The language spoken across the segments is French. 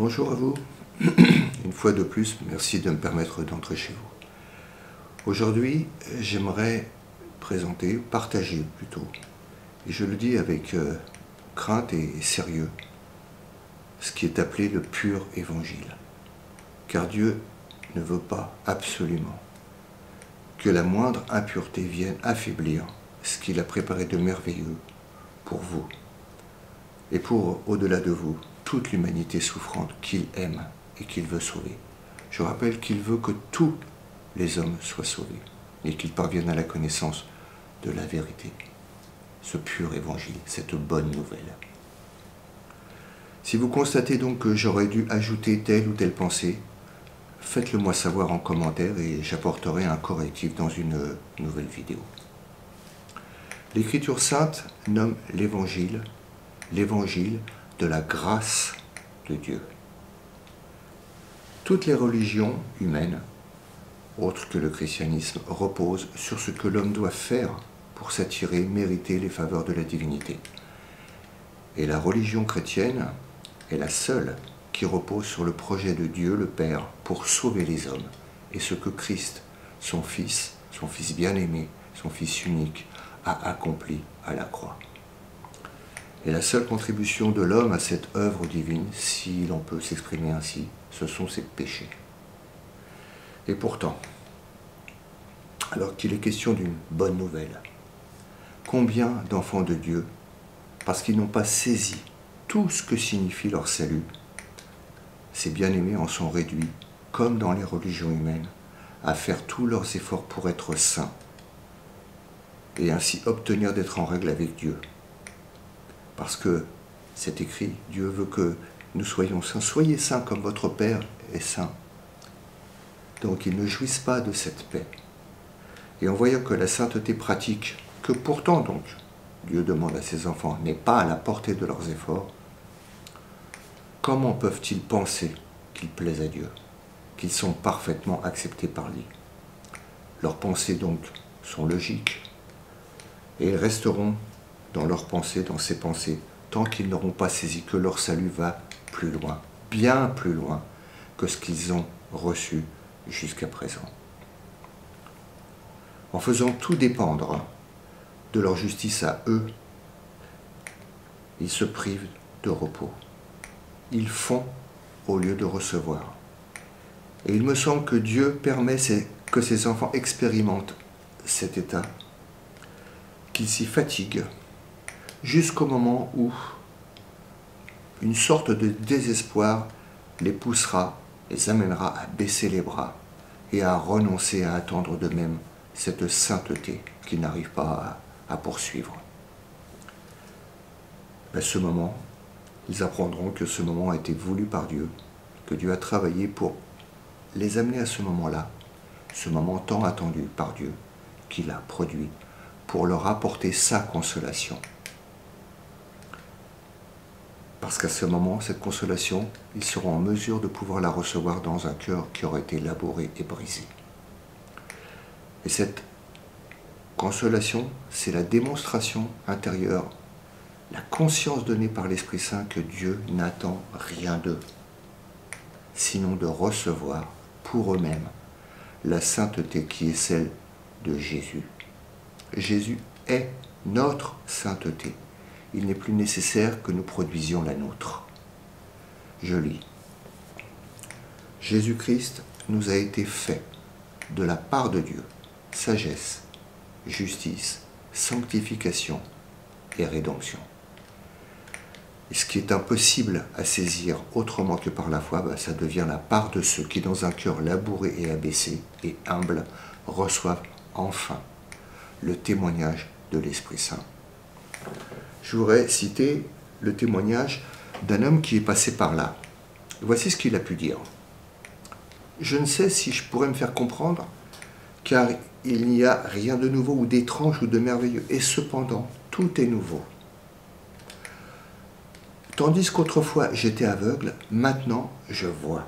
Bonjour à vous. Une fois de plus, merci de me permettre d'entrer chez vous. Aujourd'hui, j'aimerais présenter, partager plutôt, et je le dis avec crainte et sérieux, ce qui est appelé le pur évangile. Car Dieu ne veut pas absolument que la moindre impureté vienne affaiblir ce qu'il a préparé de merveilleux pour vous et pour, au-delà de vous, toute l'humanité souffrante qu'il aime et qu'il veut sauver. Je rappelle qu'il veut que tous les hommes soient sauvés et qu'ils parviennent à la connaissance de la vérité, ce pur évangile, cette bonne nouvelle. Si vous constatez donc que j'aurais dû ajouter telle ou telle pensée, faites-le moi savoir en commentaire et j'apporterai un correctif dans une nouvelle vidéo. L'Écriture sainte nomme l'évangile de la grâce de Dieu. Toutes les religions humaines, autres que le christianisme, reposent sur ce que l'homme doit faire pour s'attirer, mériter les faveurs de la divinité. Et la religion chrétienne est la seule qui repose sur le projet de Dieu le Père pour sauver les hommes, et ce que Christ, son Fils bien-aimé, son Fils unique, a accompli à la croix. Et la seule contribution de l'homme à cette œuvre divine, si l'on peut s'exprimer ainsi, ce sont ses péchés. Et pourtant, alors qu'il est question d'une bonne nouvelle, combien d'enfants de Dieu, parce qu'ils n'ont pas saisi tout ce que signifie leur salut, ces bien-aimés en sont réduits, comme dans les religions humaines, à faire tous leurs efforts pour être saints, et ainsi obtenir d'être en règle avec Dieu. Parce que c'est écrit, Dieu veut que nous soyons saints. Soyez saints comme votre Père est saint. Donc ils ne jouissent pas de cette paix. Et en voyant que la sainteté pratique, que pourtant donc Dieu demande à ses enfants, n'est pas à la portée de leurs efforts, comment peuvent-ils penser qu'ils plaisent à Dieu, qu'ils sont parfaitement acceptés par lui? Leurs pensées donc sont logiques et ils resteront dans leurs pensées, dans ces pensées, tant qu'ils n'auront pas saisi que leur salut va plus loin, bien plus loin que ce qu'ils ont reçu jusqu'à présent. En faisant tout dépendre de leur justice à eux, ils se privent de repos. Ils font au lieu de recevoir. Et il me semble que Dieu permet que ses enfants expérimentent cet état, qu'ils s'y fatiguent, jusqu'au moment où une sorte de désespoir les poussera, les amènera à baisser les bras et à renoncer à attendre d'eux-mêmes cette sainteté qu'ils n'arrivent pas à poursuivre. À ce moment, ils apprendront que ce moment a été voulu par Dieu, que Dieu a travaillé pour les amener à ce moment-là, ce moment tant attendu par Dieu, qu'il a produit pour leur apporter sa consolation. Parce qu'à ce moment, cette consolation, ils seront en mesure de pouvoir la recevoir dans un cœur qui aurait été labouré et brisé. Et cette consolation, c'est la démonstration intérieure, la conscience donnée par l'Esprit Saint que Dieu n'attend rien d'eux, sinon de recevoir pour eux-mêmes la sainteté qui est celle de Jésus. Jésus est notre sainteté. Il n'est plus nécessaire que nous produisions la nôtre. Je lis. Jésus-Christ nous a été fait de la part de Dieu, sagesse, justice, sanctification et rédemption. Et ce qui est impossible à saisir autrement que par la foi, ça devient la part de ceux qui, dans un cœur labouré et abaissé et humble, reçoivent enfin le témoignage de l'Esprit Saint. Je voudrais citer le témoignage d'un homme qui est passé par là. Voici ce qu'il a pu dire. Je ne sais si je pourrais me faire comprendre, car il n'y a rien de nouveau ou d'étrange ou de merveilleux, et cependant, tout est nouveau. Tandis qu'autrefois j'étais aveugle, maintenant je vois.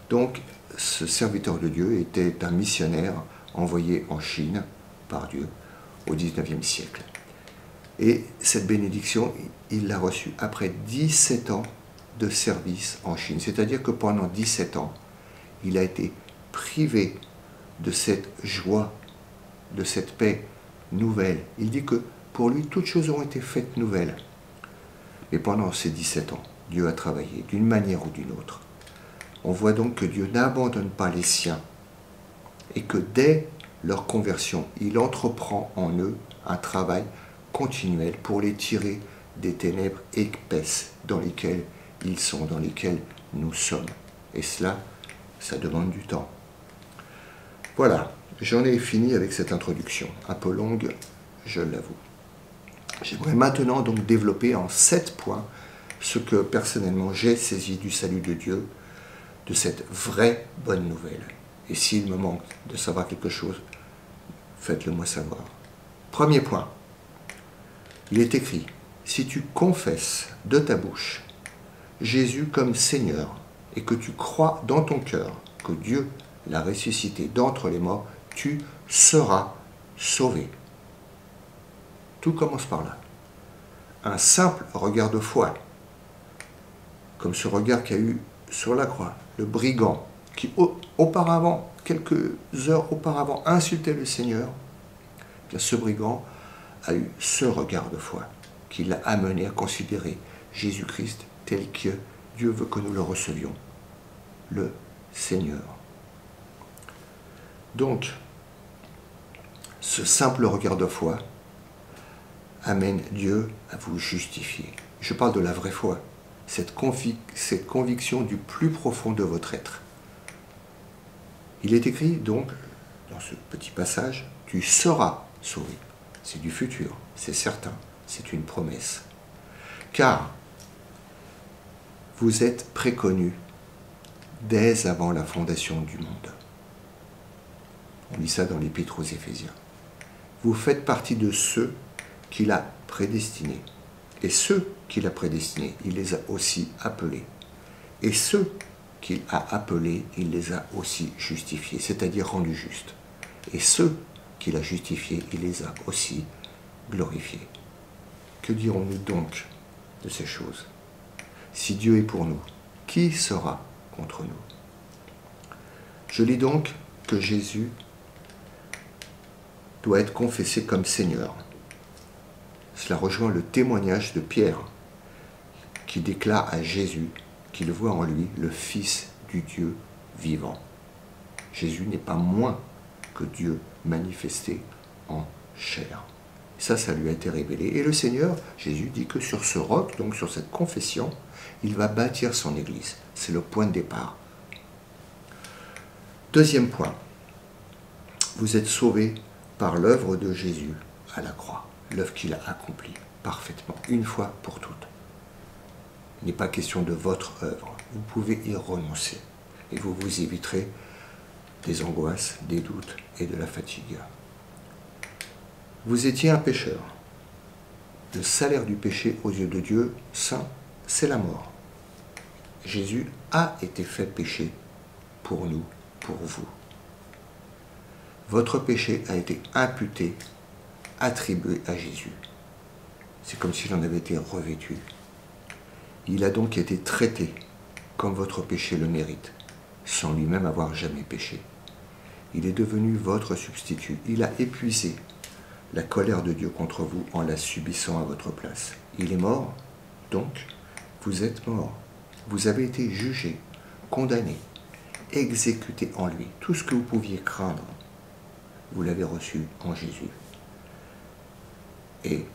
Donc, ce serviteur de Dieu était un missionnaire envoyé en Chine par Dieu au XIXe siècle. Et cette bénédiction, il l'a reçue après 17 ans de service en Chine. C'est-à-dire que pendant 17 ans, il a été privé de cette joie, de cette paix nouvelle. Il dit que pour lui, toutes choses ont été faites nouvelles. Mais pendant ces 17 ans, Dieu a travaillé d'une manière ou d'une autre. On voit donc que Dieu n'abandonne pas les siens et que dès leur conversion, il entreprend en eux un travail continuel pour les tirer des ténèbres épaisses dans lesquelles ils sont, dans lesquelles nous sommes. Et cela, ça demande du temps. Voilà, j'en ai fini avec cette introduction, un peu longue, je l'avoue. J'aimerais maintenant donc développer en 7 points ce que personnellement j'ai saisi du salut de Dieu, de cette vraie bonne nouvelle. Et s'il me manque de savoir quelque chose, faites-le moi savoir. Premier point, il est écrit, si tu confesses de ta bouche Jésus comme Seigneur et que tu crois dans ton cœur que Dieu l'a ressuscité d'entre les morts, tu seras sauvé. Tout commence par là. Un simple regard de foi, comme ce regard qu'il y a eu sur la croix, le brigand qui auparavant, quelques heures auparavant, insultait le Seigneur, bien ce brigand a eu ce regard de foi qui l'a amené à considérer Jésus-Christ tel que Dieu veut que nous le recevions, le Seigneur. Donc, ce simple regard de foi amène Dieu à vous justifier. Je parle de la vraie foi, cette conviction du plus profond de votre être. Il est écrit donc, dans ce petit passage, tu seras sauvé. C'est du futur, c'est certain, c'est une promesse. Car vous êtes préconus dès avant la fondation du monde. On lit ça dans l'Épître aux Éphésiens. Vous faites partie de ceux qu'il a prédestinés. Et ceux qu'il a prédestinés, il les a aussi appelés. Et ceux qu'il a appelés, il les a aussi justifiés, c'est-à-dire rendus justes. Et ceux qu'il a justifiés, il les a aussi glorifiés. Que dirons-nous donc de ces choses? Si Dieu est pour nous, qui sera contre nous? Je lis donc que Jésus doit être confessé comme Seigneur. Cela rejoint le témoignage de Pierre, qui déclare à Jésus qu'il voit en lui le Fils du Dieu vivant. Jésus n'est pas moins que Dieu manifesté en chair. Ça lui a été révélé. Et le Seigneur, Jésus, dit que sur ce roc, donc sur cette confession, il va bâtir son Église. C'est le point de départ. Deuxième point, vous êtes sauvés par l'œuvre de Jésus à la croix, l'œuvre qu'il a accomplie parfaitement, une fois pour toutes. Il n'est pas question de votre œuvre. Vous pouvez y renoncer et vous vous éviterez des angoisses, des doutes et de la fatigue. Vous étiez un pécheur. Le salaire du péché aux yeux de Dieu, saint, c'est la mort. Jésus a été fait péché pour nous, pour vous. Votre péché a été imputé, attribué à Jésus. C'est comme s'il en avait été revêtu. Il a donc été traité comme votre péché le mérite, sans lui-même avoir jamais péché. Il est devenu votre substitut. Il a épuisé la colère de Dieu contre vous en la subissant à votre place. Il est mort, donc vous êtes mort. Vous avez été jugé, condamné, exécuté en lui. Tout ce que vous pouviez craindre, vous l'avez reçu en Jésus. Et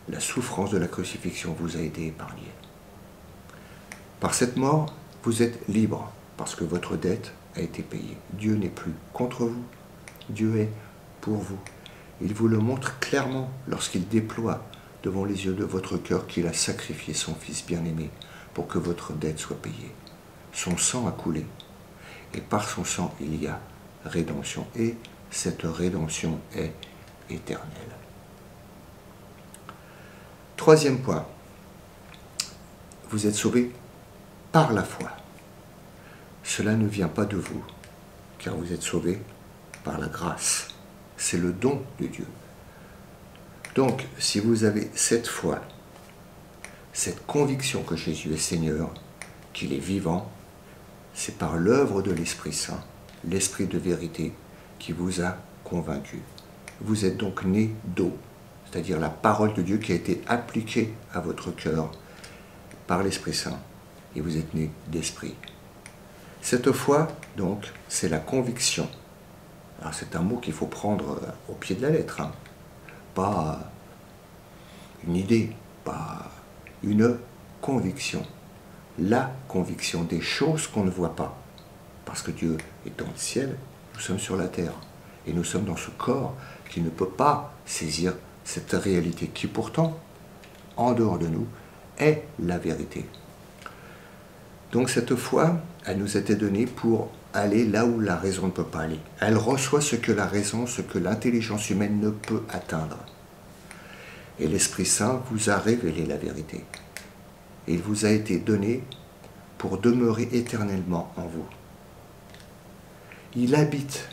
la souffrance de la crucifixion vous a été épargnée. Par cette mort, vous êtes libre, parce que votre dette a été payée. Dieu n'est plus contre vous, Dieu est pour vous. Il vous le montre clairement lorsqu'il déploie devant les yeux de votre cœur qu'il a sacrifié son Fils bien-aimé pour que votre dette soit payée. Son sang a coulé, et par son sang il y a rédemption, et cette rédemption est éternelle. Troisième point, vous êtes sauvés par la foi. Cela ne vient pas de vous, car vous êtes sauvés par la grâce. C'est le don de Dieu. Donc, si vous avez cette foi, cette conviction que Jésus est Seigneur, qu'il est vivant, c'est par l'œuvre de l'Esprit Saint, l'Esprit de vérité, qui vous a convaincu. Vous êtes donc né d'eau, c'est-à-dire la parole de Dieu qui a été appliquée à votre cœur par l'Esprit Saint, et vous êtes né d'esprit. Cette foi, donc, c'est la conviction. Alors c'est un mot qu'il faut prendre au pied de la lettre, hein. Pas une idée, pas une conviction. La conviction des choses qu'on ne voit pas. Parce que Dieu est dans le ciel, nous sommes sur la terre. Et nous sommes dans ce corps qui ne peut pas saisir cette réalité qui pourtant, en dehors de nous, est la vérité. Donc cette foi, elle nous a été donnée pour aller là où la raison ne peut pas aller. Elle reçoit ce que la raison, ce que l'intelligence humaine ne peut atteindre. Et l'Esprit Saint vous a révélé la vérité. Et il vous a été donné pour demeurer éternellement en vous. Il habite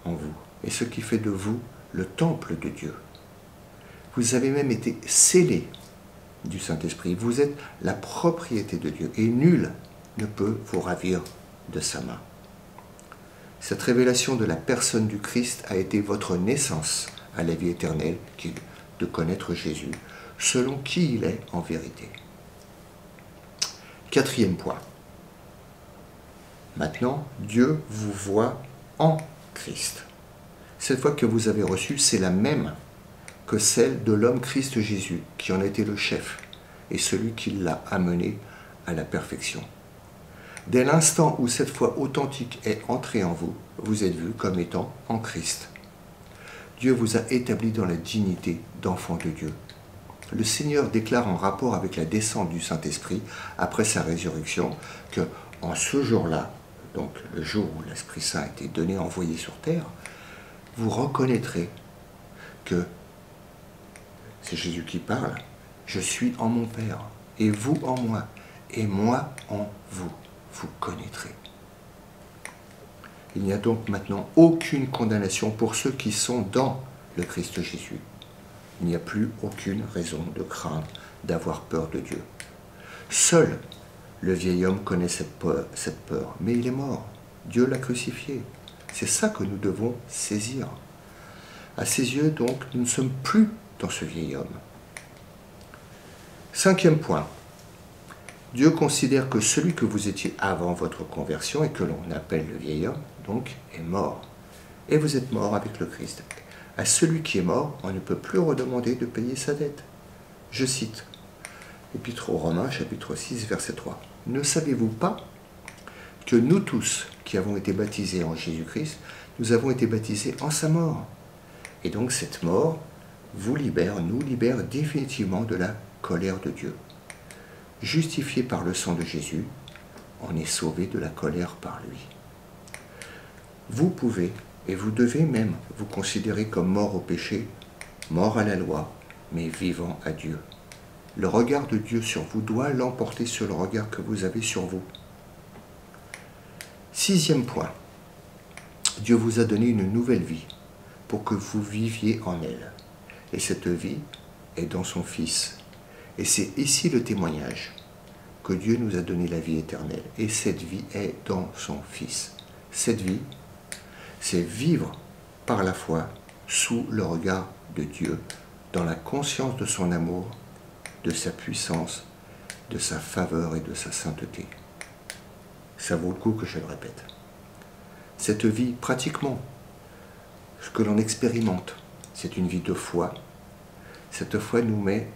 en vous, et ce qui fait de vous le temple de Dieu. Vous avez même été scellés du Saint-Esprit. Vous êtes la propriété de Dieu, et nul ne peut vous ravir de sa main. Cette révélation de la personne du Christ a été votre naissance à la vie éternelle, qui est de connaître Jésus, selon qui il est en vérité. Quatrième point. Maintenant, Dieu vous voit en Christ. Cette foi que vous avez reçue, c'est la même que celle de l'homme Christ Jésus, qui en était le chef, et celui qui l'a amené à la perfection. Dès l'instant où cette foi authentique est entrée en vous, vous êtes vu comme étant en Christ. Dieu vous a établi dans la dignité d'enfant de Dieu. Le Seigneur déclare en rapport avec la descente du Saint-Esprit après sa résurrection que en ce jour-là, donc le jour où l'Esprit Saint a été donné, envoyé sur terre, vous reconnaîtrez que c'est Jésus qui parle. Je suis en mon Père, et vous en moi, et moi en vous. Vous connaîtrez. Il n'y a donc maintenant aucune condamnation pour ceux qui sont dans le Christ Jésus. Il n'y a plus aucune raison de craindre, d'avoir peur de Dieu. Seul le vieil homme connaît cette peur, mais il est mort. Dieu l'a crucifié. C'est ça que nous devons saisir. À ses yeux, donc, nous ne sommes plus dans ce vieil homme. Cinquième point. Dieu considère que celui que vous étiez avant votre conversion et que l'on appelle le vieil homme, donc, est mort. Et vous êtes mort avec le Christ. À celui qui est mort, on ne peut plus redemander de payer sa dette. Je cite, Épître aux Romains, chapitre 6, verset 3. Ne savez-vous pas que nous tous qui avons été baptisés en Jésus-Christ, nous avons été baptisés en sa mort? Et donc cette mort vous libère, nous libère définitivement de la colère de Dieu. Justifié par le sang de Jésus, on est sauvé de la colère par lui. Vous pouvez, et vous devez même vous considérer comme mort au péché, mort à la loi, mais vivant à Dieu. Le regard de Dieu sur vous doit l'emporter sur le regard que vous avez sur vous. Sixième point, Dieu vous a donné une nouvelle vie pour que vous viviez en elle. Et cette vie est dans son Fils. Et c'est ici le témoignage que Dieu nous a donné la vie éternelle. Et cette vie est dans son Fils. Cette vie, c'est vivre par la foi sous le regard de Dieu, dans la conscience de son amour, de sa puissance, de sa faveur et de sa sainteté. Ça vaut le coup que je le répète. Cette vie, pratiquement, ce que l'on expérimente, c'est une vie de foi. Cette foi nous met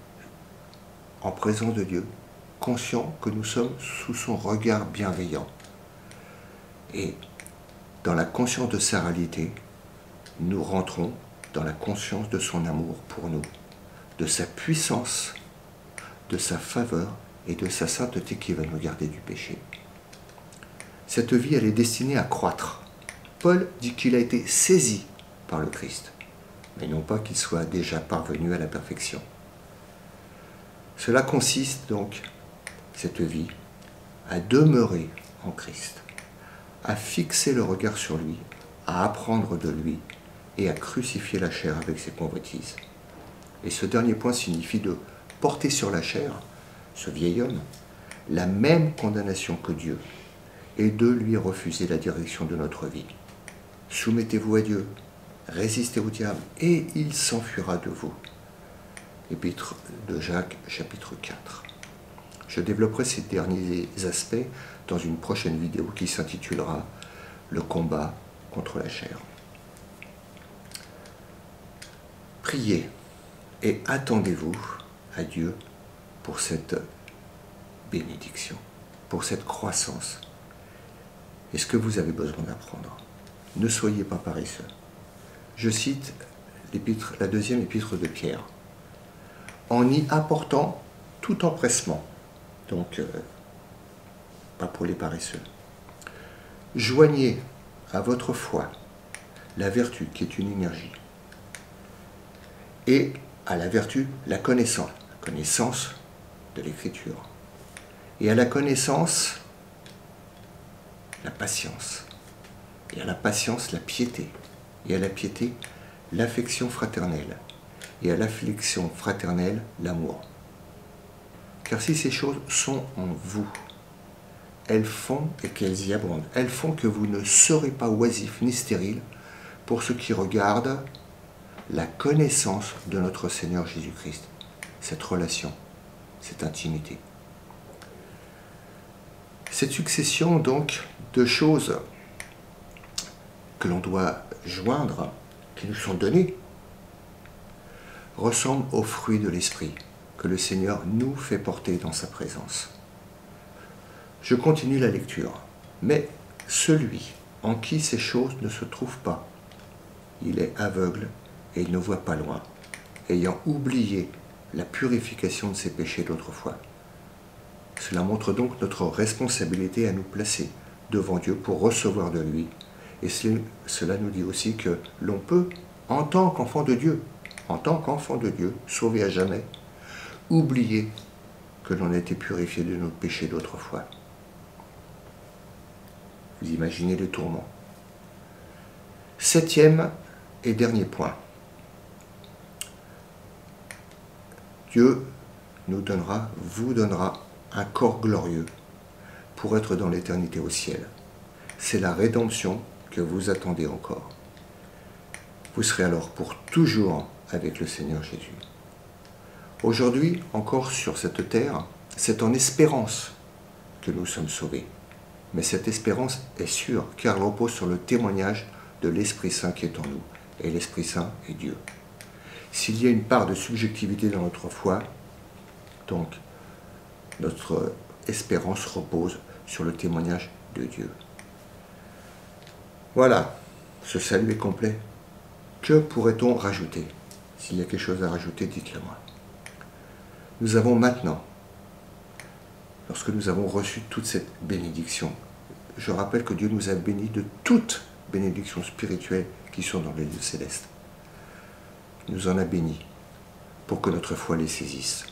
en présence de Dieu, conscients que nous sommes sous son regard bienveillant. Et dans la conscience de sa réalité, nous rentrons dans la conscience de son amour pour nous, de sa puissance, de sa faveur et de sa sainteté qui va nous garder du péché. Cette vie, elle est destinée à croître. Paul dit qu'il a été saisi par le Christ, mais non pas qu'il soit déjà parvenu à la perfection. Cela consiste donc, cette vie, à demeurer en Christ, à fixer le regard sur lui, à apprendre de lui et à crucifier la chair avec ses convoitises. Et ce dernier point signifie de porter sur la chair, ce vieil homme, la même condamnation que Dieu et de lui refuser la direction de notre vie. Soumettez-vous à Dieu, résistez au diable et il s'enfuira de vous. Épître de Jacques, chapitre 4. Je développerai ces derniers aspects dans une prochaine vidéo qui s'intitulera « Le combat contre la chair ». Priez et attendez-vous à Dieu pour cette bénédiction, pour cette croissance. Est-ce que vous avez besoin d'apprendre? Ne soyez pas paresseux. Je cite la deuxième épître de Pierre. En y apportant tout empressement, donc pas pour les paresseux, joignez à votre foi la vertu qui est une énergie, et à la vertu la connaissance de l'Écriture, et à la connaissance la patience, et à la patience la piété, et à la piété l'affection fraternelle, et à l'affection fraternelle l'amour. Car si ces choses sont en vous, elles font, et qu'elles y abondent, elles font que vous ne serez pas oisifs ni stériles pour ce qui regarde la connaissance de notre Seigneur Jésus-Christ, cette relation, cette intimité. Cette succession donc de choses que l'on doit joindre, qui nous sont données, ressemble aux fruits de l'Esprit que le Seigneur nous fait porter dans sa présence. Je continue la lecture. Mais celui en qui ces choses ne se trouvent pas, il est aveugle et il ne voit pas loin, ayant oublié la purification de ses péchés d'autrefois. Cela montre donc notre responsabilité à nous placer devant Dieu pour recevoir de lui. Et cela nous dit aussi que l'on peut, en tant qu'enfant de Dieu, sauvé à jamais, oublier que l'on a été purifié de nos péchés d'autrefois. Vous imaginez le tourment. Septième et dernier point. Dieu vous donnera un corps glorieux pour être dans l'éternité au ciel. C'est la rédemption que vous attendez encore. Vous serez alors pour toujours avec le Seigneur Jésus. Aujourd'hui, encore sur cette terre, c'est en espérance que nous sommes sauvés. Mais cette espérance est sûre, car elle repose sur le témoignage de l'Esprit Saint qui est en nous. Et l'Esprit Saint est Dieu. S'il y a une part de subjectivité dans notre foi, donc notre espérance repose sur le témoignage de Dieu. Voilà, ce salut est complet. Que pourrait-on rajouter? S'il y a quelque chose à rajouter, dites-le moi. Nous avons maintenant, lorsque nous avons reçu toute cette bénédiction, je rappelle que Dieu nous a bénis de toutes bénédictions spirituelles qui sont dans les lieux célestes. Il nous en a bénis pour que notre foi les saisisse.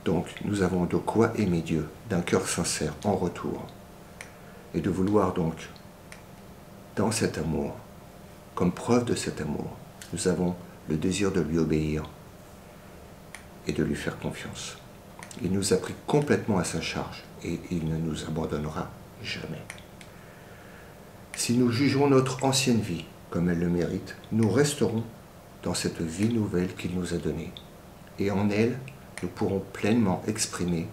Donc, nous avons de quoi aimer Dieu d'un cœur sincère en retour. Et de vouloir donc, dans cet amour, comme preuve de cet amour, nous avons le désir de lui obéir et de lui faire confiance. Il nous a pris complètement à sa charge et il ne nous abandonnera jamais. Si nous jugeons notre ancienne vie comme elle le mérite, nous resterons dans cette vie nouvelle qu'il nous a donnée. Et en elle, nous pourrons pleinement exprimer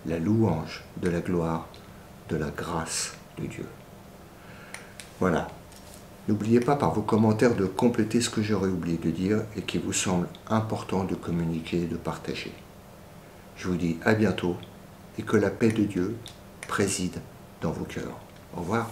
la louange de la gloire, de la grâce de Dieu. Voilà. N'oubliez pas par vos commentaires de compléter ce que j'aurais oublié de dire et qui vous semble important de communiquer et de partager. Je vous dis à bientôt et que la paix de Dieu préside dans vos cœurs. Au revoir.